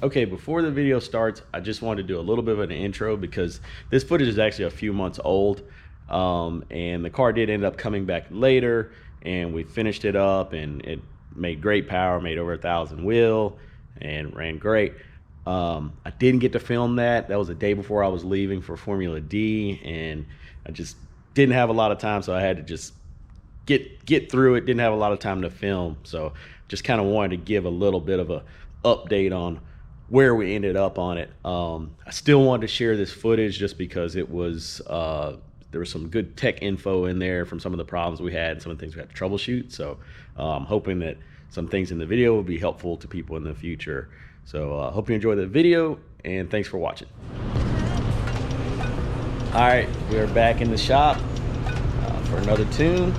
Okay, before the video starts, I just wanted to do a little bit of an intro because this footage is actually a few months old, and the car did end up coming back later, and we finished it up, and it made great power, made over 1,000 wheel, and ran great. I didn't get to film that. That was the day before I was leaving for Formula D, and I just didn't have a lot of time, so I had to just get through it. Didn't have a lot of time to film, so just kind of wanted to give a little bit of a update on where we ended up on it. I still wanted to share this footage just because it was there was some good tech info in there from some of the problems we had, some of the things we had to troubleshoot. So I'm hoping that some things in the video will be helpful to people in the future. So hope you enjoy the video, and thanks for watching. All right, we are back in the shop for another tune.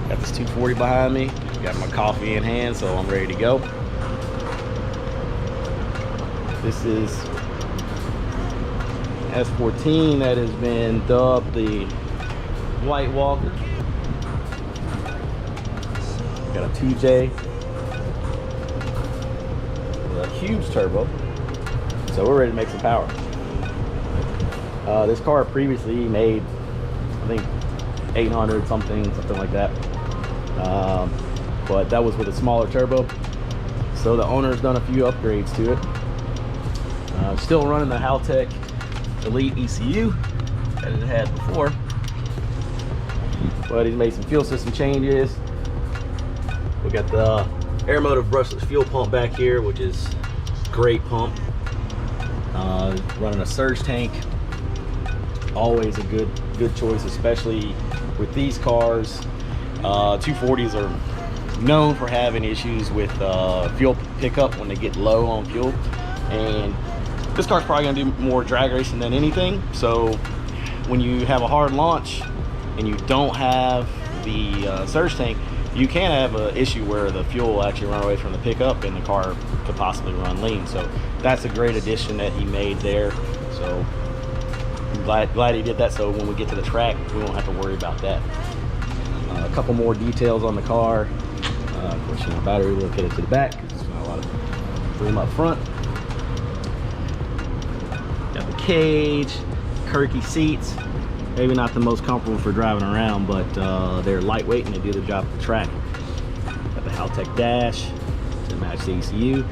Got this 240 behind me, got my coffee in hand, so I'm ready to go. This is S14 that has been dubbed the Whitewalker. Got a 2J with a huge turbo, so we're ready to make some power. This car previously made, I think, 800 something like that, but that was with a smaller turbo, so the owner's done a few upgrades to it. Still running the Haltech Elite ECU that it had before, but he's made some fuel system changes. We got the Aeromotive brushless fuel pump back here, which is great pump. Running a surge tank, always a good choice, especially with these cars. 240s are known for having issues with fuel pickup when they get low on fuel, and this car's probably gonna do more drag racing than anything. So when you have a hard launch and you don't have the surge tank, you can have an issue where the fuel will actually run away from the pickup and the car could possibly run lean. So that's a great addition that he made there. So I'm glad he did that, so when we get to the track we won't have to worry about that. A couple more details on the car. Of course, you know, battery located to the back because there's not a lot of room up front. Got the cage, Kirky seats. Maybe not the most comfortable for driving around, but they're lightweight and they do the job at the track. Got the Haltech dash to match the ECU,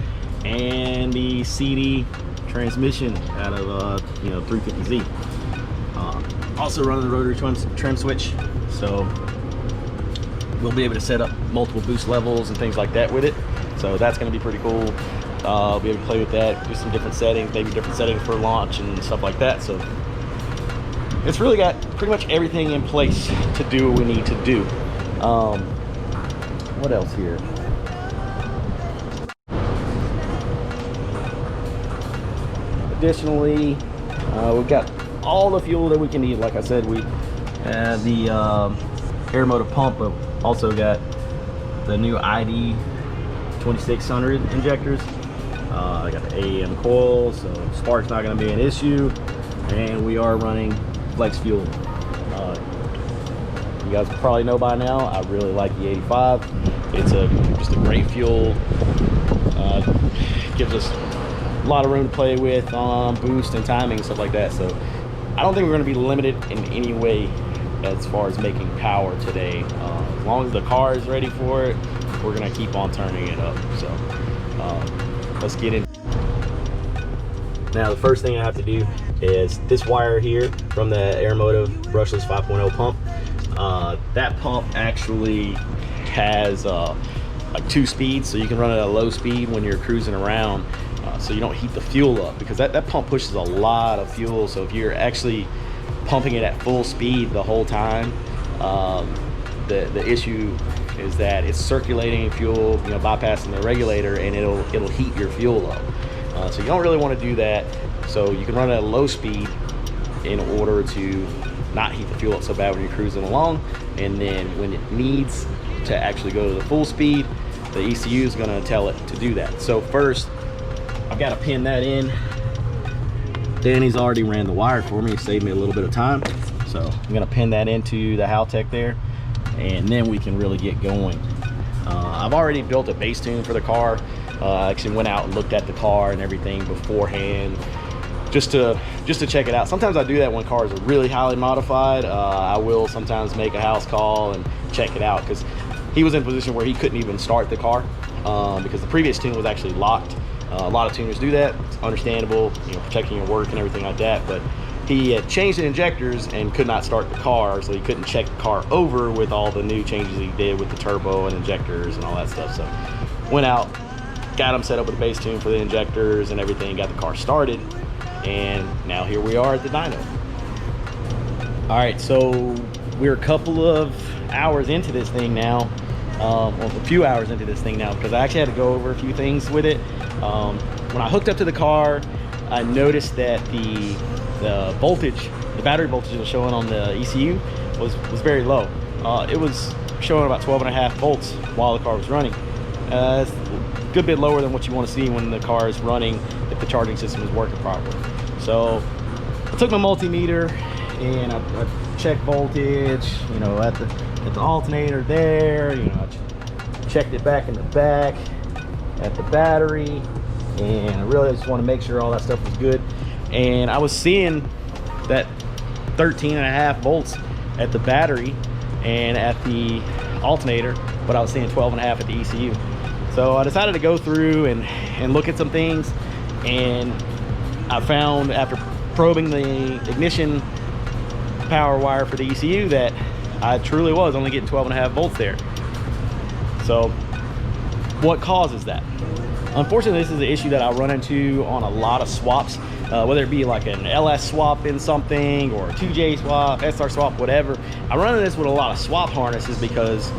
and the CD transmission out of 350Z. Also running the rotary trim switch, so we'll be able to set up multiple boost levels and things like that with it. So that's going to be pretty cool. I'll be able to play with that, do some different settings, maybe different settings for launch and stuff like that. So it's really got pretty much everything in place to do what we need to do. What else here? Additionally, we've got all the fuel that we can need. Like I said, we had the Aeromotive pump, but also got the new ID 2600 injectors. I got the AEM coil, so spark's not going to be an issue, and we are running flex fuel. You guys probably know by now, I really like the 85. It's just a great fuel. Gives us a lot of room to play with on boost and timing and stuff like that. So I don't think we're going to be limited in any way as far as making power today. As long as the car is ready for it, we're going to keep on turning it up. So let's get in. Now the first thing I have to do is this wire here from the Aeromotive brushless 5.0 pump. That pump actually has like 2 speeds, so you can run it at a low speed when you're cruising around, so you don't heat the fuel up, because that pump pushes a lot of fuel. So if you're actually pumping it at full speed the whole time, the issue is that it's circulating fuel, bypassing the regulator, and it'll heat your fuel up. So you don't really want to do that. So you can run it at a low speed in order to not heat the fuel up so bad when you're cruising along. And then when it needs to actually go to the full speed, the ECU is going to tell it to do that. So first, I've got to pin that in. Danny's already ran the wire for me, saved me a little bit of time. So I'm going to pin that into the Haltech there, and then we can really get going. I've already built a bass tune for the car. I actually went out and looked at the car and everything beforehand, just to check it out. Sometimes I do that when cars are really highly modified. I will sometimes make a house call and check it out, because he was in a position where he couldn't even start the car because the previous tune was actually locked. A lot of tuners do that. It's understandable, you know, protecting your work and everything like that. But he had changed the injectors and could not start the car, so he couldn't check the car over with all the new changes he did with the turbo and injectors and all that stuff. So went out, got him set up with a base tune for the injectors and everything, got the car started, and now here we are at the dyno. All right, so we're a couple of hours into this thing now. Well, a few hours into this thing now, because I actually had to go over a few things with it. When I hooked up to the car, I noticed that the voltage, the battery voltage that was showing on the ECU was very low. It was showing about 12.5 volts while the car was running. It's a good bit lower than what you want to see when the car is running, if the charging system is working properly. So I took my multimeter and I checked voltage, you know, at the alternator there, you know, I checked it back in the back at the battery, and I really just want to make sure all that stuff was good. And I was seeing that 13.5 volts at the battery and at the alternator, but I was seeing 12.5 at the ECU. So I decided to go through and look at some things, and I found, after probing the ignition power wire for the ECU, that I truly was only getting 12.5 volts there. So what causes that? Unfortunately, this is an issue that I run into on a lot of swaps, whether it be like an LS swap in something, or a 2J swap, SR swap, whatever. I run into this with a lot of swap harnesses because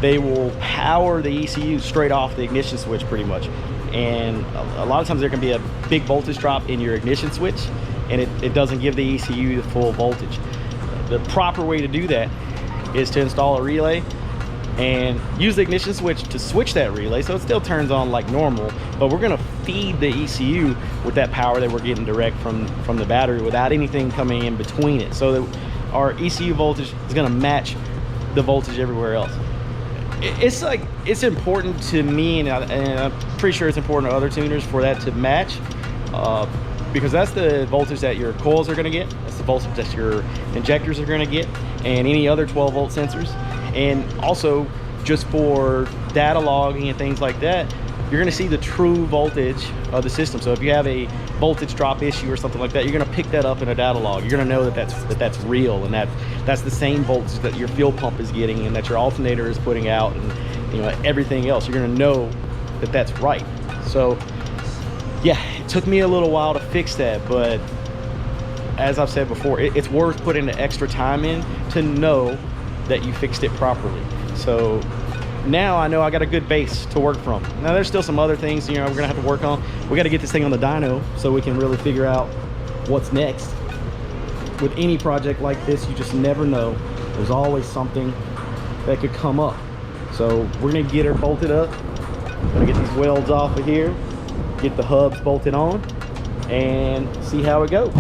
they will power the ECU straight off the ignition switch pretty much. And a lot of times there can be a big voltage drop in your ignition switch, and it doesn't give the ECU the full voltage. The proper way to do that is to install a relay and use the ignition switch to switch that relay so it still turns on like normal, but we're going to feed the ECU with that power that we're getting direct from the battery without anything coming in between it, so that our ECU voltage is going to match the voltage everywhere else. It's important to me, and I'm pretty sure it's important to other tuners for that to match, because that's the voltage that your coils are going to get, that's the voltage that your injectors are going to get, and any other 12 volt sensors. And also, just for data logging and things like that, you're going to see the true voltage of the system. So if you have a voltage drop issue or something like that, you're going to pick that up in a data log. You're going to know that that's real, and that's the same voltage that your fuel pump is getting and that your alternator is putting out, and you know, everything else. You're going to know that that's right. So yeah, it took me a little while to fix that, but as I've said before, it's worth putting the extra time in to know that you fixed it properly. So now I know I got a good base to work from. Now there's still some other things, you know, we're gonna have to work on. We got to get this thing on the dyno so we can really figure out what's next. With any project like this, you just never know. There's always something that could come up. So we're gonna get her bolted up. Gonna get these welds off of here, get the hubs bolted on, and see how it goes.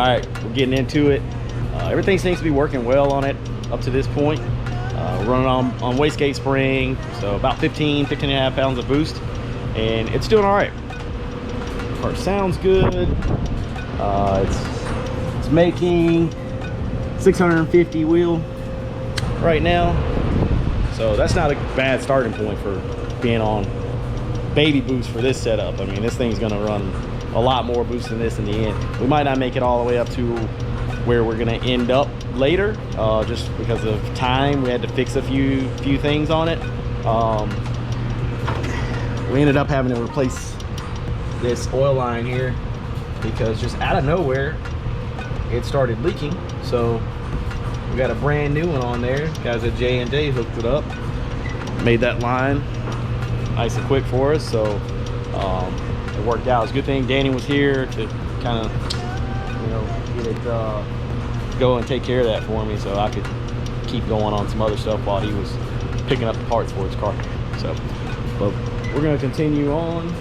right, we're getting into it. Everything seems to be working well on it up to this point. We're running on wastegate spring, so about 15 and a half pounds of boost, and it's doing all right. Car sounds good. It's making 650 wheel right now, so that's not a bad starting point for being on baby boost for this setup. I mean, this thing's gonna run a lot more boost than this in the end. We might not make it all the way up to where we're gonna end up later, just because of time. We had to fix a few things on it. We ended up having to replace this oil line here because just out of nowhere it started leaking. So we got a brand new one on there. Guys at J&J hooked it up, made that line nice and quick for us, so it worked out. It's a good thing Danny was here to kind of, you know, get it go and take care of that for me, so I could keep going on some other stuff while he was picking up the parts for his car. So, but we're gonna continue on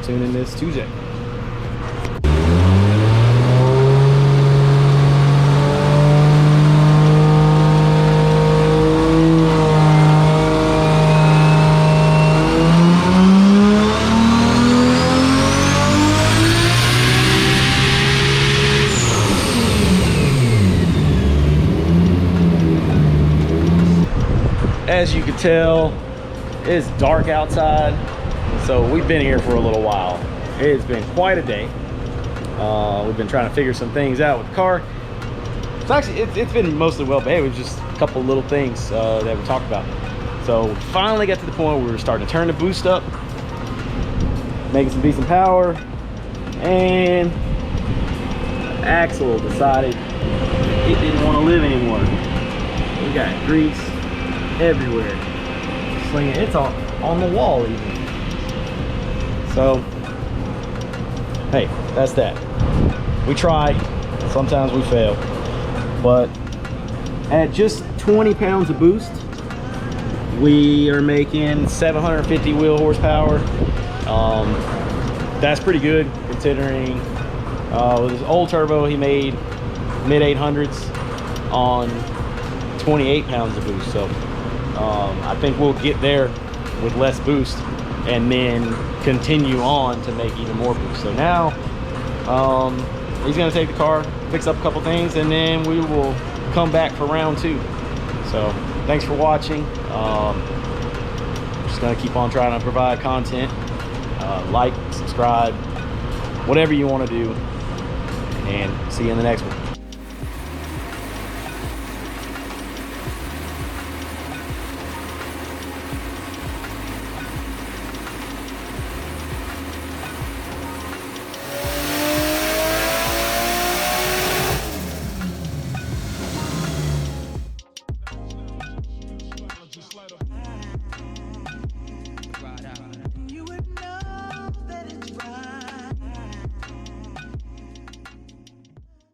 tuning this Tuesday. As you can tell, it's dark outside, so we've been here for a little while. It's been quite a day. We've been trying to figure some things out with the car. It's actually it's been mostly well behaved. It was just a couple little things that we talked about. So we finally got to the point where we were starting to turn the boost up, making some decent power, and the axle decided it didn't want to live anymore. We got grease everywhere, slinging. It's on the wall even. So hey, that's that. We try, sometimes we fail, but at just 20 pounds of boost we are making 750 wheel horsepower. That's pretty good considering with his old turbo he made mid 800s on 28 pounds of boost. So I think we'll get there with less boost and then continue on to make even more boost. So now he's gonna take the car, fix up a couple things, and then we will come back for round 2. So thanks for watching. Just gonna keep on trying to provide content. Like, subscribe, whatever you want to do, and see you in the next one.